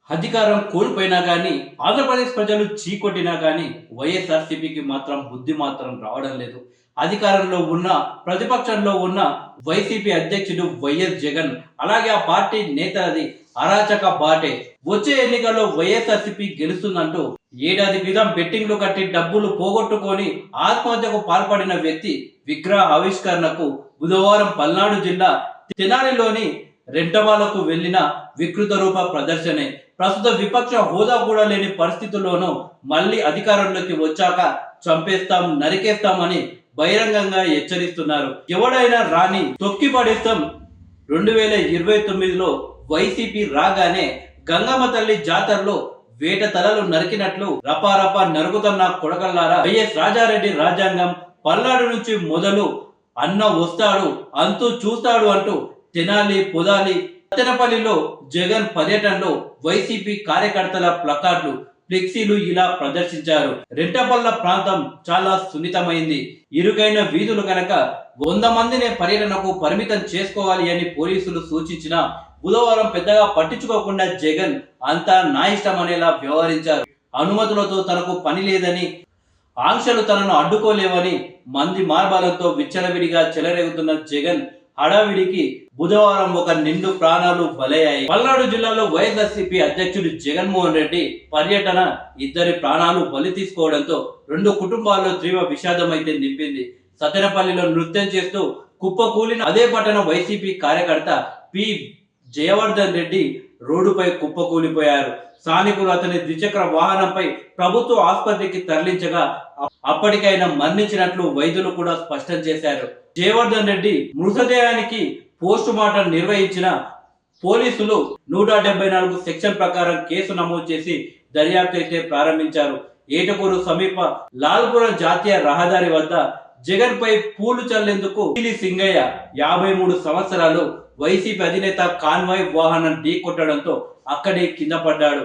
అధికారం కోల్పోయినా గానీ, ఆంధ్రప్రదేశ్ ప్రజలు చీకొట్టినా గానీ, వైఎస్ఆర్‌సీపీకి మాత్రం బుద్ధి మాత్రం రావడం లేదు. అధికారంలో ఉన్న, ప్రతిపక్షంలో ఉన్న వైసీపీ అధ్యక్షుడు వైఎస్ జగన్, అలాగే ఆ పార్టీ నేతలది అరాచక బాటే. వచ్చే ఎన్నికల్లో వైఎస్ఆర్‌సీపీ గెలుస్తుందంటూ ఏడాది క్రితం బెట్టింగ్లు కట్టి డబ్బులు పోగొట్టుకొని ఆత్మహత్యకు పాల్పడిన వ్యక్తి విగ్రహ ఆవిష్కరణకు బుధవారం పల్నాడు జిల్లా తెనాలిలోని రెంటవాలకు వెళ్లిన వికృత రూప ప్రదర్శనే. ప్రస్తుత విపక్ష హోదా కూడా లేని పరిస్థితుల్లోనూ మళ్ళీ అధికారంలోకి వచ్చాక చంపేస్తాం, నరికేస్తామని బహిరంగంగా హెచ్చరిస్తున్నారు. ఎవడైనా రాని తొక్కి పడేస్తాం. 2029లో వైసీపీ రాగానే గంగమ్మ తల్లి జాతరలో వేట తలలు నరికినట్లు రపారపా నరుగుతున్న కొడకల్లారా, వైఎస్ రాజారెడ్డి రాజ్యాంగం పల్నాడు నుంచి మొదలు అన్న వస్తాడు, అంతూ చూస్తాడు అంటూ తెనాలి, పొదాలి, సత్తెనపల్లిలో జగన్ పర్యటనలో వైసీపీ కార్యకర్తల ప్లకార్డులు, ఫ్లెక్సీలు ఇలా ప్రదర్శించారు. రెంటపల్ల ప్రాంతం చాలా సున్నితమైంది. ఇరుకైన వీధులు కనుక 100 మందినే పర్యటనకు పరిమితం చేసుకోవాలి అని పోలీసులు సూచించిన బుధవారం పెద్దగా పట్టించుకోకుండా జగన్ అంతా నా ఇష్టం అనేలా వ్యవహరించారు. అనుమతులతో తనకు పని లేదని, ఆంక్షలు తనను అడ్డుకోలేవని మంది మార్బాలతో విచ్చలవిడిగా చెలరేగుతున్న జగన్ హడావిడికి బుధవారం ఒక నిండు ప్రాణాలు బలయ్యాయి. పల్నాడు జిల్లాలో వైఎస్ఆర్సీపీ అధ్యక్షుడు జగన్మోహన్ రెడ్డి పర్యటన ఇద్దరి ప్రాణాలు బలి తీసుకోవడంతో 2 కుటుంబాల్లో తీవ్ర విషాదం అయితే నింపింది. సత్తెనపల్లిలో నృత్యం చేస్తూ కుప్పకూలిన అదే పట్టణ వైసీపీ కార్యకర్త పి జయవర్ధన్ రెడ్డి రోడ్డుపై కుప్పకూలిపోయారు. స్థానికులు అతని ద్విచక్ర వాహనంపై ప్రభుత్వ ఆసుపత్రికి తరలించగా అప్పటికైనా మరణించినట్లు వైద్యులు కూడా స్పష్టం చేశారు. జయవర్ధన్ రెడ్డి మృతదేహానికి పోస్ట్ మార్టం నిర్వహించిన పోలీసులు 174 సెక్షన్ ప్రకారం కేసు నమోదు చేసి దర్యాప్తు అయితే ప్రారంభించారు. ఏటకూరు సమీప లాల్పురం జాతీయ రహదారి వద్ద జగన్ పై పూలు చల్లేందుకు సింగయ్య 53 సంవత్సరాలు వైసీపీ అధినేత కాన్వాయ్ వాహనం ఢీ కొట్టడంతో అక్కడే కింద పడ్డాడు.